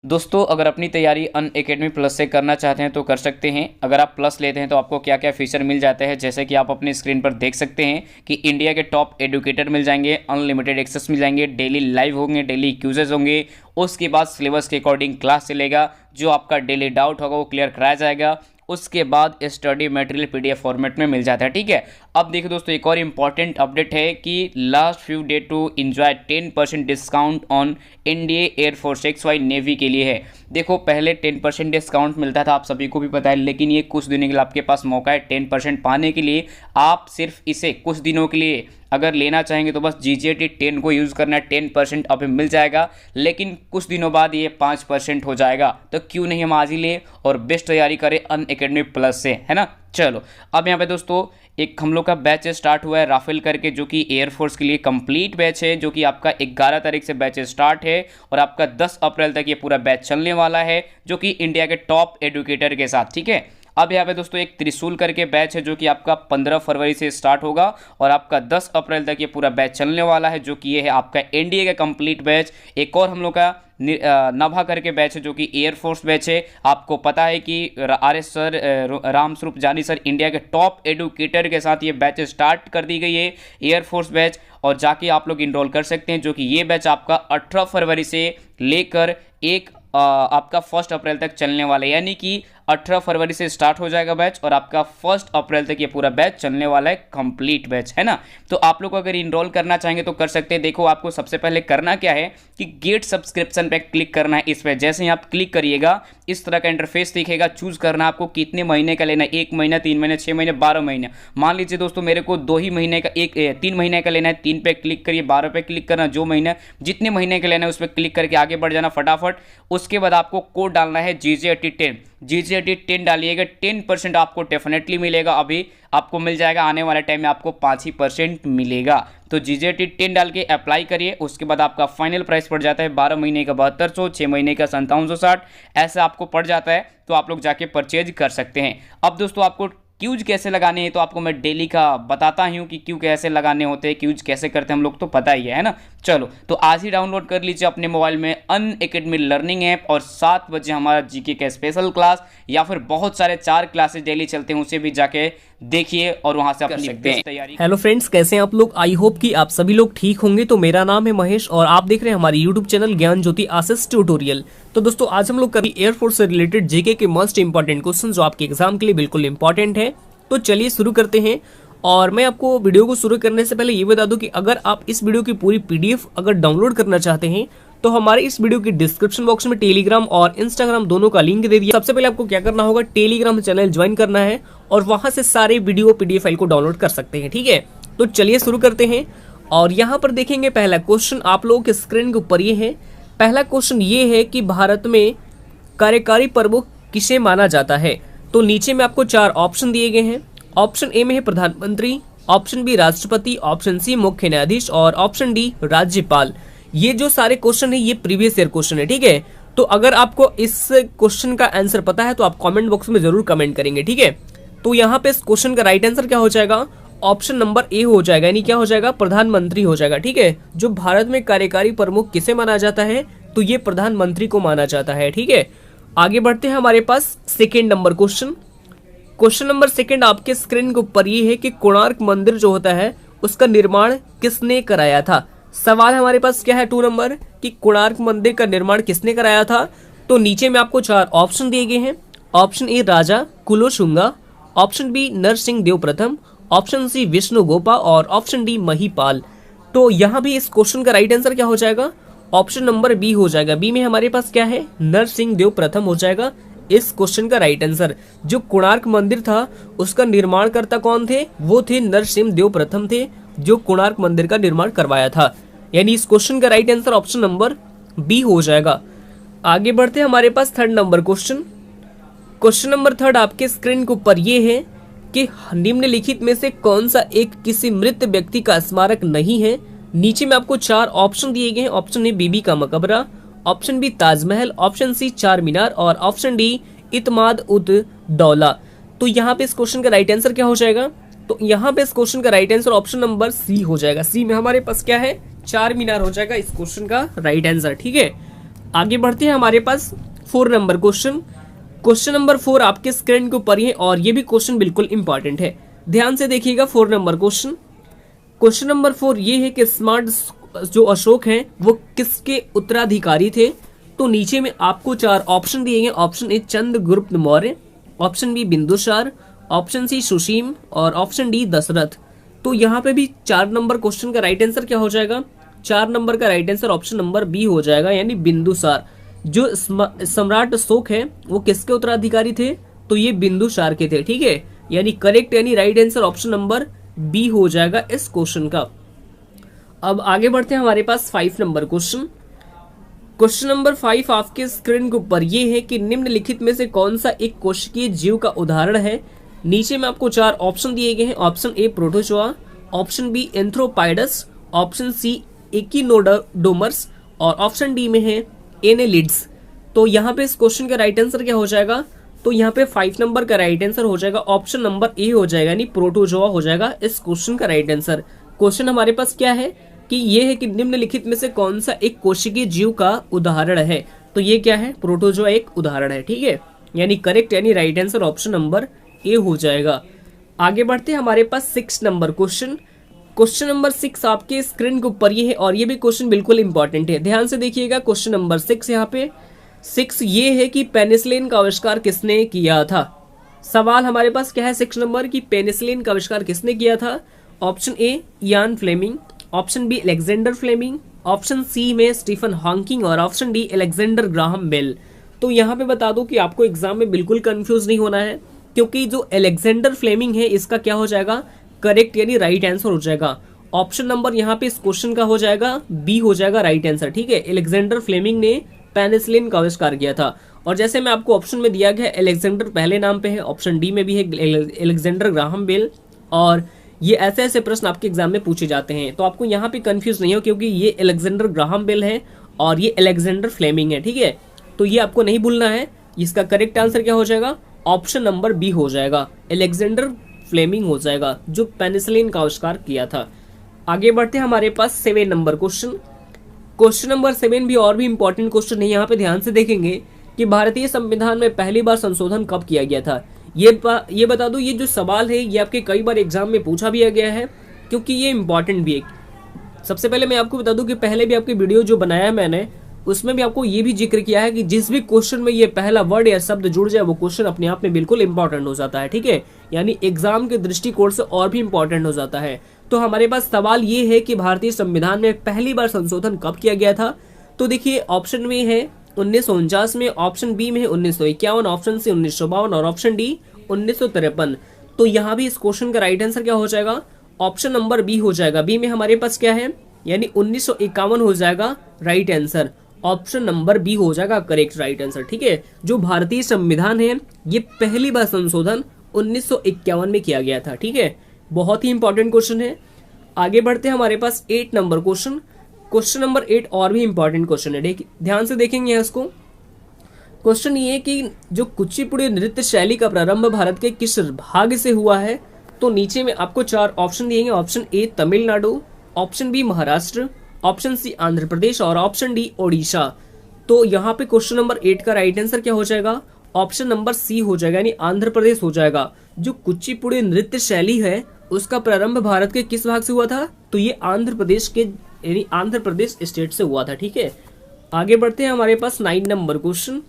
दोस्तों अगर अपनी तैयारी अनअकैडमी प्लस से करना चाहते हैं तो कर सकते हैं। अगर आप प्लस लेते हैं तो आपको क्या क्या फीचर मिल जाते हैं, जैसे कि आप अपनी स्क्रीन पर देख सकते हैं कि इंडिया के टॉप एडुकेटर मिल जाएंगे, अनलिमिटेड एक्सेस मिल जाएंगे, डेली लाइव होंगे, डेली क्यूजेज होंगे। उसके बाद सिलेबस के अकॉर्डिंग क्लास चलेगा, जो आपका डेली डाउट होगा वो क्लियर कराया जाएगा। उसके बाद स्टडी मटेरियल पीडीएफ फॉर्मेट में मिल जाता है। ठीक है, अब देखिए दोस्तों एक और इम्पॉर्टेंट अपडेट है कि last few day to enjoy 10% discount on India air force XY navy के लिए है। देखो पहले 10% डिस्काउंट मिलता था, आप सभी को भी पता है, लेकिन ये कुछ दिनों के लिए आपके पास मौका है 10% पाने के लिए। आप सिर्फ इसे कुछ दिनों के लिए अगर लेना चाहेंगे तो बस GJT 10 को यूज़ करना है, 10% अभी मिल जाएगा, लेकिन कुछ दिनों बाद ये 5% हो जाएगा। तो क्यों नहीं हम आज ही ले और बेस्ट तैयारी करें अनअकैडमी प्लस से, है ना। चलो अब यहाँ पे दोस्तों एक हम लोग का बैच स्टार्ट हुआ है राफेल करके, जो कि एयरफोर्स के लिए कंप्लीट बैच है, जो कि आपका 11 तारीख से बैच स्टार्ट है और आपका 10 अप्रैल तक ये पूरा बैच चलने वाला है, जो कि इंडिया के टॉप एडुकेटर के साथ। ठीक है, अब यहाँ पे दोस्तों एक त्रिशूल करके बैच है, जो कि आपका 15 फरवरी से स्टार्ट होगा और आपका 10 अप्रैल तक ये पूरा बैच चलने वाला है, जो कि ये है आपका एनडीए का कंप्लीट बैच। एक और हम लोग का नभा करके बैच है, जो कि एयरफोर्स बैच है। आपको पता है कि RS सर, राम स्वरूप जानी सर, इंडिया के टॉप एडुकेटर के साथ ये बैच स्टार्ट कर दी गई है एयरफोर्स बैच, और जाके आप लोग इनरोल कर सकते हैं, जो कि ये बैच आपका 18 फरवरी से लेकर आपका 1 अप्रैल तक चलने वाला है। यानी कि 18 फरवरी से स्टार्ट हो जाएगा बैच और आपका 1 अप्रैल तक ये पूरा बैच चलने वाला है, कंप्लीट बैच, है ना। तो आप लोग अगर इनरोल करना चाहेंगे तो कर सकते हैं। देखो आपको सबसे पहले करना क्या है कि गेट सब्सक्रिप्शन पे क्लिक करना है। इस पर जैसे ही आप क्लिक करिएगा इस तरह का इंटरफेस दिखेगा। चूज करना आपको कितने महीने का लेना है, 1 महीना, 3 महीने, 6 महीने, 12 महीने। मान लीजिए दोस्तों मेरे को 2 ही महीने का 3 महीने का लेना है, 3 पे क्लिक करिए, 12 पे क्लिक करना, जो महीना जितने महीने का लेना है उस पर क्लिक करके आगे बढ़ जाना फटाफट। उसके बाद आपको कोड डालना है GJT 10 डालिएगा, 10% आपको डेफिनेटली मिलेगा। अभी आपको मिल जाएगा, आने वाले टाइम में आपको 5% मिलेगा। तो GJT 10 डाल के अप्लाई करिए। उसके बाद आपका फाइनल प्राइस पड़ जाता है 12 महीने का 7200, 6 महीने का 5760, ऐसा आपको पड़ जाता है। तो आप लोग जाके परचेज कर सकते हैं। अब दोस्तों आपको क्यूज कैसे लगाने हैं तो आपको मैं डेली का बताता हूँ कि क्यू कैसे लगाने होते हैं, क्यूज कैसे करते हैं हम लोग तो पता ही है ना। चलो तो आज ही डाउनलोड कर लीजिए अपने मोबाइल में अनअकैडमी लर्निंग ऐप, और 7 बजे हमारा जीके का स्पेशल क्लास या फिर बहुत सारे 4 क्लासेस डेली चलते हैं, उसे भी जाके देखिए और वहां से अपनी बेस्ट तैयारी। हेलो फ्रेंड्स, कैसे हैं आप लोग। आई होप कि आप सभी लोग ठीक होंगे। तो मेरा नाम है महेश और आप देख रहे हैं हमारे यूट्यूब चैनल ज्ञान ज्योति आशीष ट्यूटोरियल। तो दोस्तों आज हम लोग कभी एयरफोर्स से रिलेटेड जीके के मोस्ट इंपॉर्टेंट क्वेश्चन जो आपके एग्जाम के लिए बिल्कुल इंपॉर्टेंट है। तो चलिए शुरू करते हैं। और मैं आपको वीडियो को शुरू करने से पहले ये बता दूं कि अगर आप इस वीडियो की पूरी PDF अगर डाउनलोड करना चाहते हैं तो हमारे इस वीडियो की डिस्क्रिप्शन बॉक्स में टेलीग्राम और इंस्टाग्राम दोनों का लिंक दे दिया। सबसे पहले आपको क्या करना होगा, टेलीग्राम चैनल ज्वाइन करना है और वहां से सारे वीडियो PDF फाइल को डाउनलोड कर सकते हैं। ठीक है, तो चलिए शुरू करते हैं। और यहाँ पर देखेंगे पहला क्वेश्चन आप लोगों के स्क्रीन के ऊपर ये है। पहला क्वेश्चन ये है कि भारत में कार्यकारी प्रमुख किसे माना जाता है। तो नीचे में आपको 4 ऑप्शन दिए गए हैं। ऑप्शन ए में है प्रधानमंत्री, ऑप्शन बी राष्ट्रपति, ऑप्शन सी मुख्य न्यायाधीश और ऑप्शन डी राज्यपाल। ये जो सारे क्वेश्चन है ये प्रीवियस ईयर क्वेश्चन है। ठीक है, तो अगर आपको इस क्वेश्चन का आंसर पता है तो आप कमेंट बॉक्स में जरूर कमेंट करेंगे। ठीक है, तो यहाँ पे इस क्वेश्चन का राइट आंसर क्या हो जाएगा, ऑप्शन नंबर ए हो जाएगा, यानी क्या हो जाएगा, प्रधानमंत्री हो जाएगा। ठीक है, जो भारत में कार्यकारी प्रमुख किसे माना जाता है तो ये प्रधानमंत्री को माना जाता है। ठीक है, आगे बढ़ते हैं हमारे पास second number question. Question number second आपके स्क्रीन के ऊपर ये है कि कोणार्क मंदिर जो होता है उसका निर्माण किसने कराया था। सवाल हमारे पास क्या है 2 नंबर कि कोणार्क मंदिर का निर्माण किसने कराया था। तो नीचे में आपको 4 ऑप्शन दिए गए हैं। Option A Raja Kulottunga, option B Narasimha Deva प्रथम, ऑप्शन सी विष्णुगोपा और ऑप्शन डी महिपाल। तो यहाँ भी इस क्वेश्चन का राइट आंसर क्या हो जाएगा, ऑप्शन नंबर बी हो जाएगा। बी में हमारे पास क्या है, नरसिंह देव प्रथम हो जाएगा इस क्वेश्चन का राइट आंसर। जो कोणार्क मंदिर था उसका निर्माणकर्ता कौन थे, वो थे नरसिंह देव प्रथम थे, जो कोणार्क मंदिर का निर्माण करवाया था। यानी इस क्वेश्चन का right answer option number B हो जाएगा। आगे बढ़ते हैं हमारे पास third number question. Question number third आपके स्क्रीन के ऊपर ये है कि निम्नलिखित में से कौन सा एक किसी मृत व्यक्ति का स्मारक नहीं है। नीचे में आपको 4 ऑप्शन दिए गए हैं। ऑप्शन ए बीबी का मकबरा, option B Taj Mahal, option C Charminar और ऑप्शन डी इत्माद उद दौला। तो यहाँ पे इस क्वेश्चन का राइट आंसर क्या हो जाएगा, तो यहाँ पे इस क्वेश्चन का right answer option number C हो जाएगा। सी में हमारे पास क्या है, चार मीनार हो जाएगा इस क्वेश्चन का राइट आंसर। ठीक है, आगे बढ़ते हैं हमारे पास 4 नंबर क्वेश्चन। क्वेश्चन नंबर 4 आपके स्क्रीन के ऊपर ही है और ये भी क्वेश्चन बिल्कुल इंपॉर्टेंट है, ध्यान से देखिएगा। 4 नंबर क्वेश्चन। क्वेश्चन नंबर 4 ये है कि स्मार्ट जो अशोक हैं वो किसके उत्तराधिकारी थे। तो नीचे में आपको 4 ऑप्शन दिए गए। Option A Chandragupta Maurya, option B Bindusara, option C Susima और ऑप्शन डी दशरथ। तो यहाँ पे भी 4 नंबर क्वेश्चन का राइट आंसर क्या हो जाएगा? 4 नंबर का right answer option number B हो जाएगा, यानी बिंदुसार। जो सम्राट अशोक है वो किसके उत्तराधिकारी थे? तो ये बिंदुसार के थे, ठीक है। यानी करेक्ट यानी right answer option number B हो जाएगा इस क्वेश्चन का। अब आगे बढ़ते हैं हमारे पास 5 नंबर क्वेश्चन। क्वेश्चन नंबर 5 आपके स्क्रीन के ऊपर ये है कि निम्नलिखित में से कौन सा एक कोशिकीय जीव का उदाहरण है। नीचे में आपको 4 ऑप्शन दिए गए हैं। Option A protozoa, option B arthropods, option C echinoderms और ऑप्शन डी में है एनेलिड्स। तो यहाँ पे इस क्वेश्चन का राइट आंसर क्या हो जाएगा? तो यहाँ पे 5 नंबर का राइट आंसर हो जाएगा ऑप्शन नंबर ए हो जाएगा, यानी प्रोटोजोआ हो जाएगा इस क्वेश्चन का राइट आंसर। क्वेश्चन हमारे पास क्या है कि ये है कि निम्नलिखित में से कौन सा एक कोशिकीय जीव का उदाहरण है। तो ये क्या है? प्रोटोजोआ एक उदाहरण है, ठीक है। यानी करेक्ट यानी right answer option number A हो जाएगा। आगे बढ़ते हैं हमारे पास 6 नंबर क्वेश्चन। क्वेश्चन नंबर 6 आपके स्क्रीन के ऊपर ये है और ये भी क्वेश्चन बिल्कुल इंपॉर्टेंट है, ध्यान से देखिएगा। क्वेश्चन नंबर 6 यहाँ पे 6 ये है कि पेनिसिलिन का आविष्कार किसने किया था। सवाल हमारे पास क्या है 6 नंबर की पेनिसिलिन का आविष्कार किसने किया था। Option A Ian Fleming, option B Alexander Fleming, option C में स्टीफन हॉकिंग और option D Alexander Graham Bell. तो यहाँ पे बता दो कि आपको एग्जाम में बिल्कुल कंफ्यूज नहीं होना है, क्योंकि जो अलेक्जेंडर फ्लेमिंग है इसका क्या हो जाएगा? करेक्ट यानी राइट आंसर हो जाएगा। ऑप्शन नंबर यहाँ पे इस क्वेश्चन का हो जाएगा बी हो जाएगा राइट आंसर, ठीक है। अलेक्जेंडर फ्लेमिंग ने पेनिसिलिन का आविष्कार किया था। और जैसे मैं आपको ऑप्शन में दिया गया अलेक्जेंडर पहले नाम पे है, ऑप्शन डी में भी है अलेक्जेंडर ग्राहम बेल। और ये ऐसे ऐसे प्रश्न आपके एग्जाम में पूछे जाते हैं, तो आपको यहाँ पे कंफ्यूज नहीं हो, क्योंकि ये अलेक्जेंडर ग्राहम बेल है और ये अलेक्जेंडर फ्लेमिंग है, ठीक है। तो ये आपको नहीं भूलना है। इसका करेक्ट आंसर क्या हो जाएगा? ऑप्शन नंबर बी हो जाएगा, अलेक्जेंडर फ्लेमिंग हो जाएगा, जो पेनिसिलिन का आविष्कार किया था। आगे बढ़ते हैं हमारे पास 7 नंबर क्वेश्चन। क्वेश्चन नंबर 7 भी और भी इंपॉर्टेंट क्वेश्चन है। यहाँ पे ध्यान से देखेंगे कि भारतीय संविधान में पहली बार संशोधन कब किया गया था। ये बता दो, ये जो सवाल है ये आपके कई बार एग्जाम में पूछा भी गया है, क्योंकि ये इंपॉर्टेंट भी है। सबसे पहले मैं आपको बता दूं कि पहले भी आपकी वीडियो जो बनाया है मैंने, उसमें भी आपको ये भी जिक्र किया है कि जिस भी क्वेश्चन में ये पहला वर्ड या शब्द जुड़ जाए वो क्वेश्चन अपने आप में बिल्कुल इंपॉर्टेंट हो जाता है, ठीक है। यानी एग्जाम के दृष्टिकोण से और भी इंपॉर्टेंट हो जाता है। तो हमारे पास सवाल ये है कि भारतीय संविधान में पहली बार संशोधन कब किया गया था। तो देखिए ऑप्शन में है 1949 में, ऑप्शन बी में है 1951, ऑप्शन सी 1952 और ऑप्शन डी 1953। तो यहाँ भी इस क्वेश्चन का राइट आंसर क्या हो जाएगा? ऑप्शन नंबर बी हो जाएगा। बी में हमारे पास क्या है, यानी 1951 हो जाएगा right answer. Option number B हो जाएगा करेक्ट राइट आंसर, ठीक है। जो भारतीय संविधान है ये पहली बार संशोधन 1951 में किया गया था, ठीक है। बहुत ही इंपॉर्टेंट क्वेश्चन है। आगे बढ़ते हैं हमारे पास 8 नंबर क्वेश्चन। क्वेश्चन नंबर 8 और भी इंपॉर्टेंट क्वेश्चन है, ध्यान से देखेंगे इसको। क्वेश्चन ये कि जो कुचिपुड़ी नृत्य शैली का प्रारंभ भारत के किस भाग से हुआ है। तो नीचे में आपको 4 ऑप्शन दिए गए। Option A Tamil Nadu, option B Maharashtra, option C Andhra Pradesh और ऑप्शन डी ओडिशा। तो यहाँ पे क्वेश्चन नंबर 8 का राइट आंसर क्या हो जाएगा? ऑप्शन नंबर सी हो जाएगा, यानी आंध्र प्रदेश हो जाएगा। जो कुचिपुड़ी नृत्य शैली है उसका प्रारंभ भारत के किस भाग से हुआ था? तो ये आंध्र प्रदेश के, यानी आंध्र प्रदेश स्टेट से हुआ था, ठीक है। आगे बढ़ते हैं हमारे पास 9 नंबर क्वेश्चन।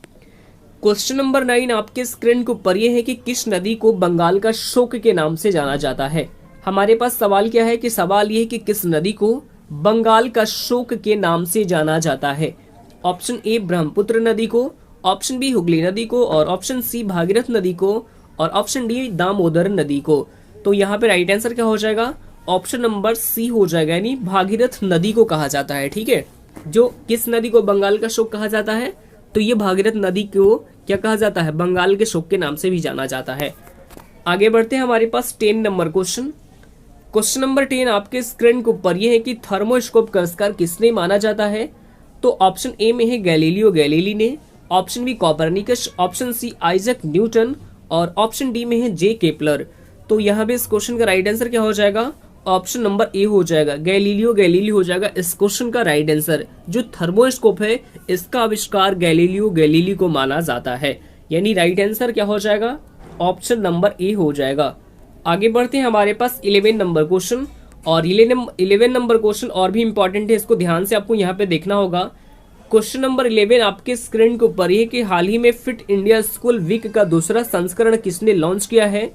क्वेश्चन नंबर 9 आपके स्क्रीन के ऊपर ये है कि किस नदी को बंगाल का शोक के नाम से जाना जाता है। हमारे पास सवाल क्या है कि सवाल ये है कि किस नदी को बंगाल का शोक के नाम से जाना जाता है। ऑप्शन ए ब्रह्मपुत्र नदी को, ऑप्शन बी हुगली नदी को और ऑप्शन सी भागीरथ नदी को और ऑप्शन डी दामोदर नदी को। तो यहाँ पे राइट आंसर क्या हो जाएगा? ऑप्शन नंबर सी हो जाएगा, यानी भागीरथ नदी को कहा जाता है, ठीक है। जो किस नदी को बंगाल का शोक कहा जाता है? तो ये भागीरथ नदी को क्या कहा जाता है? बंगाल के शोक के नाम से भी जाना जाता है। आगे बढ़ते हैं हमारे पास 10 नंबर क्वेश्चन। क्वेश्चन नंबर 10 आपके स्क्रीन के ऊपर ये है कि थर्मोस्कोप का आविष्कार किसने माना जाता है। तो ऑप्शन ए में है गैलीलियो गैलीली ने, option B Copernicus, option C Isaac Newton और ऑप्शन डी में है जे केपलर। तो यहाँ पे इस क्वेश्चन का राइट आंसर क्या हो जाएगा? ऑप्शन नंबर ए हो जाएगा, गैलीलियो गैलीली हो जाएगा इस क्वेश्चन का राइट आंसर। जो थर्मोस्कोप है इसका आविष्कार गैलीलियो गैलीली को माना जाता है, यानी राइट आंसर क्या हो जाएगा, ऑप्शन नंबर ए हो जाएगा। आगे बढ़ते हैं, हमारे पास 11 नंबर क्वेश्चन, और 11 नंबर क्वेश्चन और भी इंपॉर्टेंट है, इसको ध्यान से आपको यहाँ पे देखना होगा। क्वेश्चन नंबर 11 आपके स्क्रीन के ऊपर है कि हाल ही में फिट इंडिया स्कूल वीक का दूसरा संस्करण किसने लॉन्च किया है।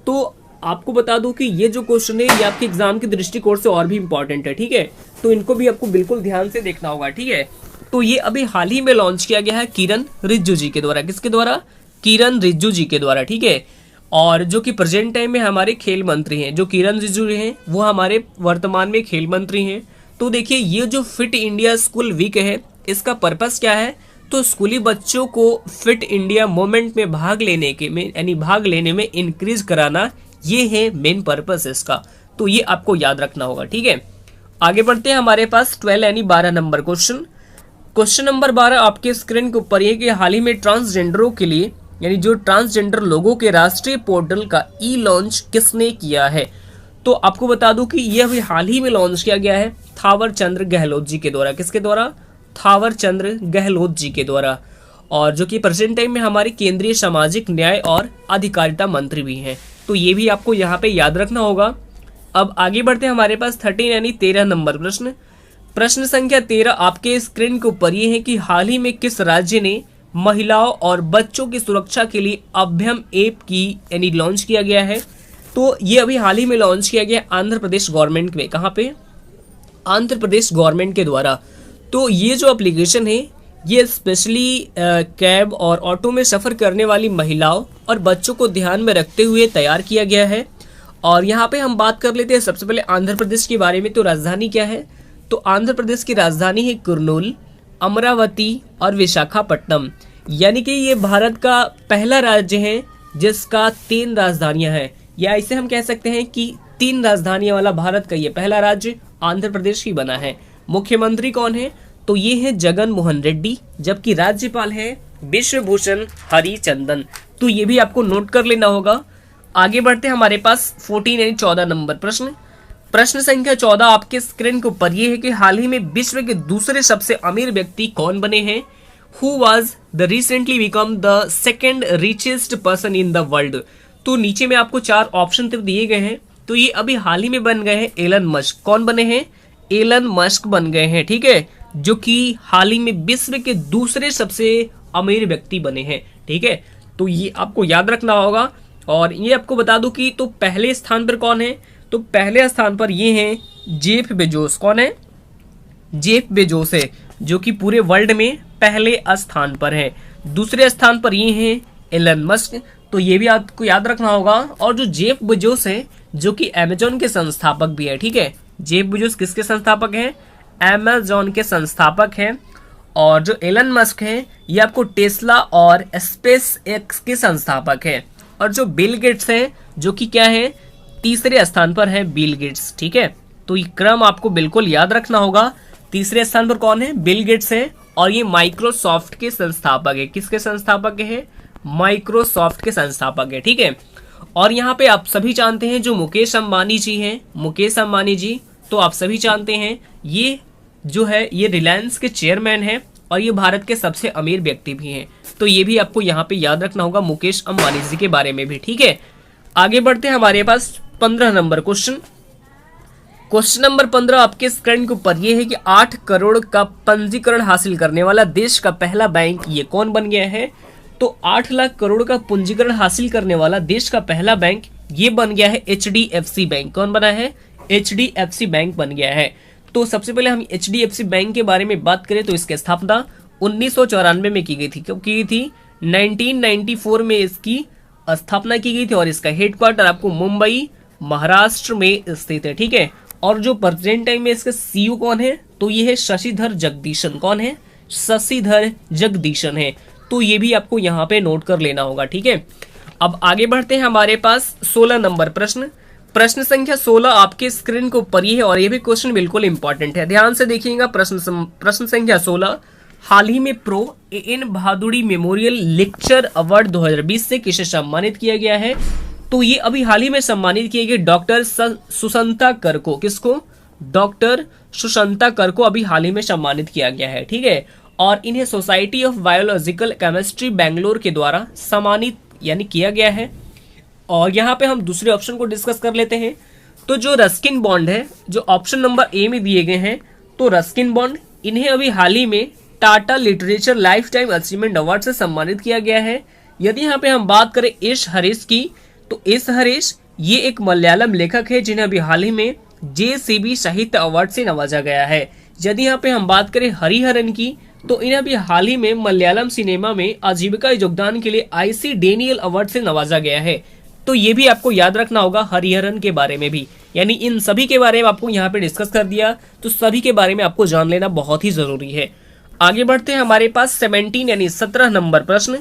तो आपको बता दूं कि ये जो क्वेश्चन है ये आपके एग्जाम के दृष्टिकोण से और भी इंपॉर्टेंट है, ठीक है, तो इनको भी आपको बिल्कुल ध्यान से देखना होगा, ठीक है। तो ये अभी हाल ही में लॉन्च किया गया है किरण रिजिजू जी के द्वारा, किसके द्वारा, किरण रिजिजू जी के द्वारा, ठीक है। और जो कि प्रेजेंट टाइम में हमारे खेल मंत्री हैं, जो किरण रिजिजू हैं वो हमारे वर्तमान में खेल मंत्री हैं। तो देखिए ये जो फिट इंडिया स्कूल वीक है इसका पर्पस क्या है, तो स्कूली बच्चों को फिट इंडिया मूवमेंट में भाग लेने में इंक्रीज कराना, ये है मेन पर्पस इसका। तो ये आपको याद रखना होगा, ठीक है। आगे बढ़ते हैं, हमारे पास 12 यानी 12 नंबर क्वेश्चन। क्वेश्चन नंबर 12 आपके स्क्रीन के ऊपर है कि हाल ही में ट्रांसजेंडरों के लिए, यानी जो ट्रांसजेंडर लोगों के राष्ट्रीय पोर्टल का ई लॉन्च किसने किया है। तो आपको बता दूं कि यह अभी हाल ही में लॉन्च किया गया है थावर चंद गहलोत जी के द्वारा, किसके द्वारा, थावर चंद गहलोत जी के द्वारा, और जो कि प्रेजेंट टाइम में हमारे केंद्रीय सामाजिक न्याय और अधिकारिता मंत्री भी हैं। तो ये भी आपको यहाँ पे याद रखना होगा। अब आगे बढ़ते हैं, हमारे पास 13 यानी 13 नंबर प्रश्न। प्रश्न संख्या 13 आपके स्क्रीन के ऊपर ये है कि हाल ही में किस राज्य ने महिलाओं और बच्चों की सुरक्षा के लिए अभ्यम ऐप की यानी लॉन्च किया गया है। तो ये अभी हाल ही में लॉन्च किया गया आंध्र प्रदेश गवर्नमेंट में, कहाँ पे, आंध्र प्रदेश गवर्नमेंट के द्वारा। तो ये जो एप्लीकेशन है ये स्पेशली कैब और ऑटो में सफ़र करने वाली महिलाओं और बच्चों को ध्यान में रखते हुए तैयार किया गया है। और यहाँ पे हम बात कर लेते हैं सबसे पहले आंध्र प्रदेश के बारे में। तो राजधानी क्या है, तो आंध्र प्रदेश की राजधानी है कुर्नूल, अमरावती और विशाखापट्टनम। यानी कि ये भारत का पहला राज्य है जिसका 3 राजधानियां हैं, या इसे हम कह सकते हैं कि 3 राजधानियां वाला भारत का ये पहला राज्य आंध्र प्रदेश ही बना है। मुख्यमंत्री कौन है, तो ये है जगन मोहन रेड्डी, जबकि राज्यपाल है विश्वभूषण हरिचंदन। तो ये भी आपको नोट कर लेना होगा। आगे बढ़ते हैं, हमारे पास 14 यानी 14 नंबर प्रश्न। प्रश्न संख्या 14 आपके स्क्रीन के ऊपर ये है कि हाल ही में विश्व के दूसरे सबसे अमीर व्यक्ति कौन बने हैं। Who was the recently become the second richest person in the world. तो नीचे में आपको 4 ऑप्शन दिए गए हैं। तो ये अभी हाल ही में बन गए हैं एलन मस्क। कौन बने हैं, एलन मस्क बन गए हैं, ठीक है, जो कि हाल ही में विश्व के दूसरे सबसे अमीर व्यक्ति बने हैं, ठीक है। तो ये आपको याद रखना होगा। और ये आपको बता दूं कि तो पहले स्थान पर कौन है, तो पहले स्थान पर ये हैं जेफ बेजोस। कौन है, जेफ बेजोस है, जो कि पूरे वर्ल्ड में पहले स्थान पर है। दूसरे स्थान पर ये हैं एलन मस्क। तो ये भी आपको याद रखना होगा। और जो जेफ बेजोस है जो कि अमेजॉन के संस्थापक भी है, ठीक है। जेफ बेजोस किसके संस्थापक हैं, अमेजॉन के संस्थापक हैं। और जो एलन मस्क है ये आपको टेस्ला और स्पेस एक्स के संस्थापक है। और जो बिल गेट्स हैं जो कि क्या है, तीसरे स्थान पर है बिल गेट्स, ठीक है। तो ये क्रम आपको बिल्कुल याद रखना होगा। तीसरे स्थान पर कौन है, बिल गेट्स है, और ये माइक्रोसॉफ्ट के संस्थापक है। किसके संस्थापक है, माइक्रोसॉफ्ट के संस्थापक है, ठीक है। और यहाँ पे आप सभी जानते हैं जो मुकेश अंबानी जी हैं, मुकेश अंबानी जी, तो आप सभी जानते हैं ये जो है ये रिलायंस के चेयरमैन हैं और ये भारत के सबसे अमीर व्यक्ति भी हैं। तो ये भी आपको यहाँ पे याद रखना होगा मुकेश अंबानी जी के बारे में भी, ठीक है। आगे बढ़ते हैं, हमारे पास 15 नंबर क्वेश्चन। क्वेश्चन नंबर 15 आपके स्क्रीन के ऊपर ये है कि 8 करोड़ का पंजीकरण हासिल करने वाला देश का पहला बैंक ये कौन बन गया है। तो 8 लाख करोड़ का पंजीकरण हासिल करने वाला देश का पहला बैंक ये बन गया है HDFC बैंक। कौन बना है, HDFC बैंक बन गया है। तो सबसे पहले हम HDFC बैंक के बारे में बात करें तो इसकी स्थापना 1994 में की गई थी। कब की गई थी, 1994 में इसकी स्थापना की गई थी। और इसका हेडक्वार्टर आपको मुंबई महाराष्ट्र में स्थित है, ठीक है। और जो प्रेजेंट टाइम में इसके CEO कौन है, तो ये है शशिधर जगदीशन। कौन है, शशिधर जगदीशन है। तो ये भी आपको यहाँ पे नोट कर लेना होगा, ठीक है। अब आगे बढ़ते हैं, हमारे पास 16 नंबर प्रश्न। प्रश्न संख्या 16 आपके स्क्रीन को ऊपर ही है और ये भी क्वेश्चन बिल्कुल इंपॉर्टेंट है, ध्यान से देखिएगा। प्रश्न संख्या 16, हाल ही में pro AN Bhaduri memorial lecture award 2020 से किसे सम्मानित किया गया है। तो ये अभी हाल ही में सम्मानित किए गए डॉक्टर सुशंता कर को, किसको? डॉक्टर सुशंता कर को अभी हाल ही में सम्मानित किया गया है, ठीक है। और इन्हें society of biological chemistry Bangalore के द्वारा सम्मानित यानी किया गया है। और यहाँ पे हम दूसरे ऑप्शन को डिस्कस कर लेते हैं। तो जो रस्किन बॉन्ड है, जो ऑप्शन नंबर ए में दिए गए हैं, तो रस्किन बॉन्ड इन्हें अभी हाल ही में Tata literature life time achievement award से सम्मानित किया गया है। यदि यहाँ पे हम बात करें एस हरीश की, तो एस हरीश ये एक मलयालम लेखक है जिन्हें अभी हाल ही में JCB साहित्य अवार्ड से नवाजा गया है। यदि यहाँ पे हम बात करें हरिहरन की, तो इन्हें अभी हाल ही में मलयालम सिनेमा में आजीविका योगदान के लिए IC डेनियल अवार्ड से नवाजा गया है। तो ये भी आपको याद रखना होगा हरिहरन के बारे में भी, यानी इन सभी के बारे में आपको यहाँ पे डिस्कस कर दिया, तो सभी के बारे में आपको जान लेना बहुत ही जरूरी है। आगे बढ़ते हैं, हमारे पास 17 यानी 17 नंबर प्रश्न।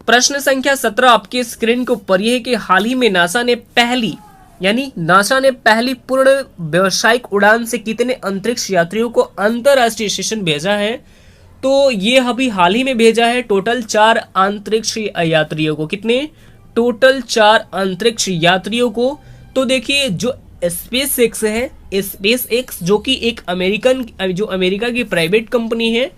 प्रश्न संख्या 17 आपके स्क्रीन के ऊपर यह है कि हाल ही में नासा ने पहली पूर्ण व्यावसायिक उड़ान से कितने अंतरिक्ष यात्रियों को अंतरराष्ट्रीय स्टेशन भेजा है? तो ये अभी हाल ही में भेजा है टोटल 4 अंतरिक्ष यात्रियों को। कितने? टोटल 4 अंतरिक्ष यात्रियों को। तो देखिए जो स्पेस एक्स है, स्पेस एक्स जो कि एक अमेरिका की प्राइवेट कंपनी है,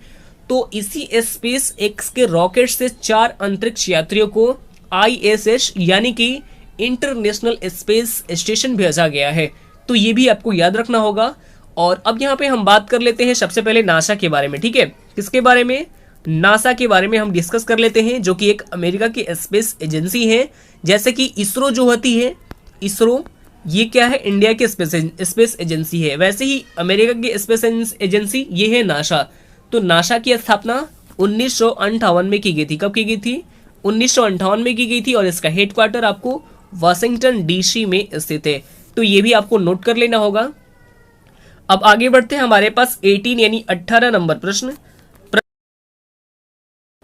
तो इसी स्पेस एक्स के रॉकेट से 4 अंतरिक्ष यात्रियों को ISS यानी कि इंटरनेशनल स्पेस स्टेशन भेजा गया है। तो ये भी आपको याद रखना होगा। और अब यहाँ पे हम बात कर लेते हैं सबसे पहले नासा के बारे में, ठीक है। किसके बारे में? नासा के बारे में हम डिस्कस कर लेते हैं, जो कि एक अमेरिका की स्पेस एजेंसी है। जैसे कि इसरो जो होती है, इसरो ये क्या है? इंडिया की स्पेस एजेंसी है। वैसे ही अमेरिका की स्पेस एजेंसी ये है नासा। तो नासा की स्थापना 1958 में की गई थी। कब की गई थी? 1958 में की गई थी। और इसका हेडक्वार्टर आपको वाशिंगटन DC में स्थित है। तो ये भी आपको नोट कर लेना होगा। अब आगे बढ़ते हैं, हमारे पास 18 यानी 18 नंबर प्रश्न।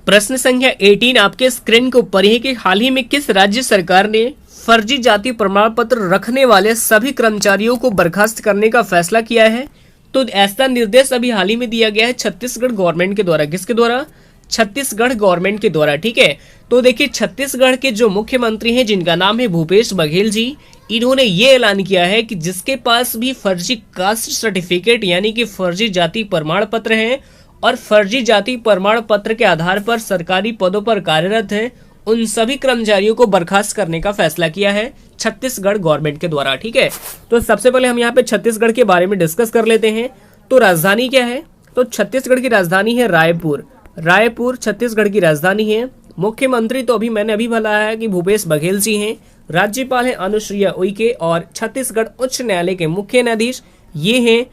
प्रश्न संख्या 18 आपके स्क्रीन के ऊपर है कि हाल ही में किस राज्य सरकार ने फर्जी जाति प्रमाण पत्र रखने वाले सभी कर्मचारियों को बर्खास्त करने का फैसला किया है? तो ऐसा निर्देश अभी हाल ही में दिया गया है छत्तीसगढ़ गवर्नमेंट के द्वारा। किसके द्वारा? छत्तीसगढ़ गवर्नमेंट के द्वारा, ठीक है। तो देखिए छत्तीसगढ़ के जो मुख्यमंत्री हैं जिनका नाम है भूपेश बघेल जी, इन्होंने ये ऐलान किया है कि जिसके पास भी फर्जी कास्ट सर्टिफिकेट यानी कि फर्जी जाति प्रमाण पत्र है और फर्जी जाति प्रमाण पत्र के आधार पर सरकारी पदों पर कार्यरत है, उन सभी कर्मचारियों को बर्खास्त करने का फैसला किया है छत्तीसगढ़ गवर्नमेंट के द्वारा, ठीक है। तो सबसे पहले हम यहाँ पे छत्तीसगढ़ के बारे में डिस्कस कर लेते हैं। तो राजधानी क्या है? तो छत्तीसगढ़ की राजधानी है रायपुर। रायपुर छत्तीसगढ़ की राजधानी है। मुख्यमंत्री तो मैंने अभी बोला है कि भूपेश बघेल जी हैं। राज्यपाल है अनुसुईया उइके और छत्तीसगढ़ उच्च न्यायालय के मुख्य न्यायाधीश ये हैं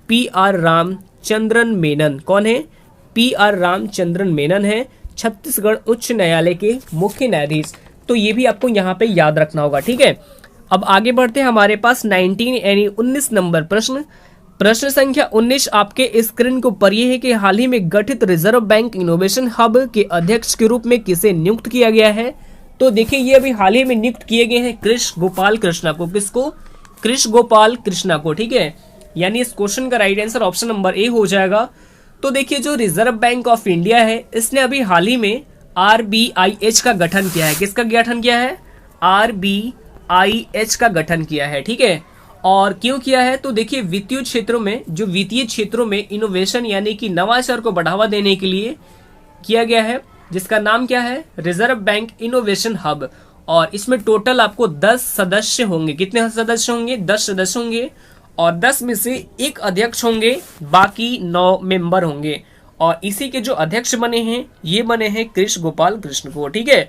PR रामचंद्रन मेनन। कौन है? PR रामचंद्रन मेनन है छत्तीसगढ़ उच्च न्यायालय के मुख्य न्यायाधीश। तो ये भी आपको यहाँ पे याद रखना होगा, ठीक है। अब आगे बढ़ते हैं, हमारे पास 19 यानी 19 नंबर प्रश्न। प्रश्न संख्या 19 आपके स्क्रीन के ऊपर ये है कि हाल ही में गठित रिजर्व बैंक इनोवेशन हब के अध्यक्ष के रूप में किसे नियुक्त किया गया है? तो देखिए ये अभी हाल ही में नियुक्त किए गए हैं कृष्ण गोपाल कृष्णा को। किसको? कृष्ण गोपाल कृष्णा को, ठीक है। यानी इस क्वेश्चन का right answer option number A हो जाएगा। तो देखिए जो रिजर्व बैंक ऑफ इंडिया है इसने अभी हाल ही में RBIH का गठन किया है। किसका गठन किया है? RBIH का गठन किया है, ठीक है। और क्यों किया है? तो देखिए वित्तीय क्षेत्रों में इनोवेशन यानी कि नवाचार को बढ़ावा देने के लिए किया गया है, जिसका नाम क्या है? Reserve bank innovation hub. और इसमें टोटल आपको 10 सदस्य होंगे। कितने सदस्य होंगे? 10 सदस्य होंगे। और 10 में से एक अध्यक्ष होंगे, बाकी 9 मेंबर होंगे। और इसी के जो अध्यक्ष बने हैं ये बने हैं कृष्ण गोपाल कृष्ण को, ठीक है।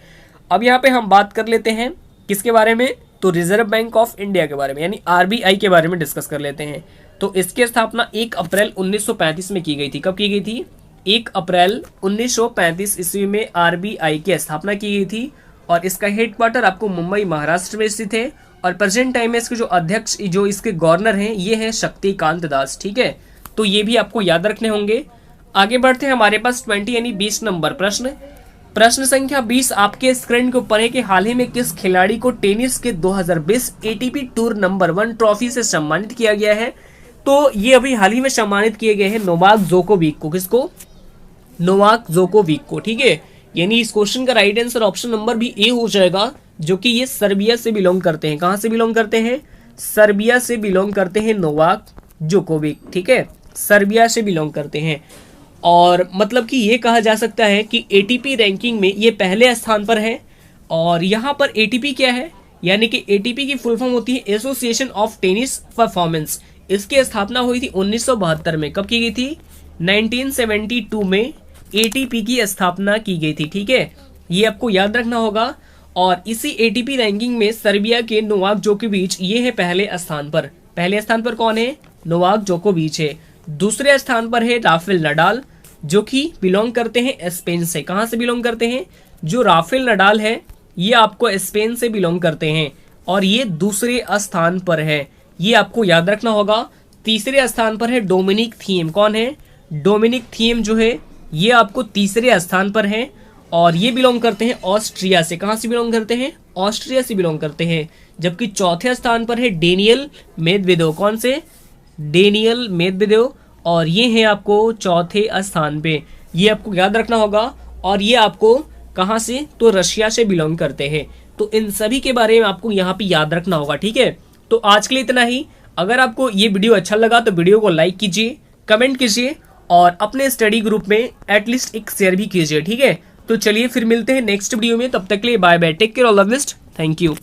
अब यहाँ पे हम बात कर लेते हैं किसके बारे में? तो रिजर्व बैंक ऑफ इंडिया के बारे में यानी RBI के बारे में डिस्कस कर लेते हैं। तो इसकी स्थापना 1 अप्रैल 1935 में की गई थी। कब की गई थी? 1 अप्रैल 1935 ईस्वी में RBI की स्थापना की गई थी। और इसका हेडक्वार्टर आपको मुंबई महाराष्ट्र में स्थित है। और प्रेजेंट टाइम में इसके जो अध्यक्ष जो इसके गवर्नर हैं ये हैं शक्तिकांत दास, ठीक है। तो ये भी आपको याद रखने होंगे। आगे बढ़ते हैं, हमारे पास 20 यानी 20 नंबर प्रश्न। प्रश्न संख्या 20 आपके स्क्रीन के ऊपर है कि हाल ही में किस खिलाड़ी को टेनिस के 2020 ATP टूर नंबर 1 ट्रॉफी से सम्मानित किया गया है? तो ये अभी हाल ही में सम्मानित किए गए हैं नोवाक जोकोविक को। किसको? नोवाक जोकोविक को, ठीक है। यानी इस क्वेश्चन का राइट आंसर ऑप्शन नंबर भी ए हो जाएगा। जो कि ये सर्बिया से बिलोंग करते हैं। कहाँ से बिलोंग करते हैं? सर्बिया से बिलोंग करते हैं नोवाक जोकोविक, ठीक है, सर्बिया से बिलोंग करते हैं। और मतलब कि ये कहा जा सकता है कि एटीपी रैंकिंग में ये पहले स्थान पर है। और यहाँ पर एटीपी क्या है, यानी कि एटीपी की फुल फॉर्म होती है एसोसिएशन ऑफ टेनिस परफॉर्मेंस। इसकी स्थापना हुई थी 1972 में। कब की गई थी? 1972 में एटीपी की स्थापना की गई थी, ठीक है, ये आपको याद रखना होगा। और इसी एटीपी रैंकिंग में सर्बिया के नोवाक जोकोविच ये है पहले स्थान पर। पहले स्थान पर कौन है? नोवाक जोकोविच है। दूसरे स्थान पर है राफेल नडाल, जो कि बिलोंग करते हैं स्पेन से। कहाँ से बिलोंग करते हैं? जो राफेल नडाल है ये आपको स्पेन से बिलोंग करते हैं और ये दूसरे स्थान पर है, ये आपको याद रखना होगा। तीसरे स्थान पर है डोमिनिक थीम। कौन है? डोमिनिक थीम जो है ये आपको तीसरे स्थान पर है और ये बिलोंग करते हैं ऑस्ट्रिया से। कहाँ से बिलोंग करते हैं? ऑस्ट्रिया से बिलोंग करते हैं। जबकि चौथे स्थान पर है डेनियल मेदवेदेव। कौन से? डेनियल मेदवेदेव, और ये है आपको चौथे स्थान पे, ये आपको याद रखना होगा। और ये आपको कहाँ से? तो रशिया से बिलोंग करते हैं। तो इन सभी के बारे में आपको यहाँ पे याद रखना होगा, ठीक है। तो आज के लिए इतना ही। अगर आपको ये वीडियो अच्छा लगा तो वीडियो को लाइक कीजिए, कमेंट कीजिए और अपने स्टडी ग्रुप में एटलीस्ट एक शेयर भी कीजिए, ठीक है। तो चलिए फिर मिलते हैं नेक्स्ट वीडियो में, तब तक के लिए bye bye, take care, all the best, thank you.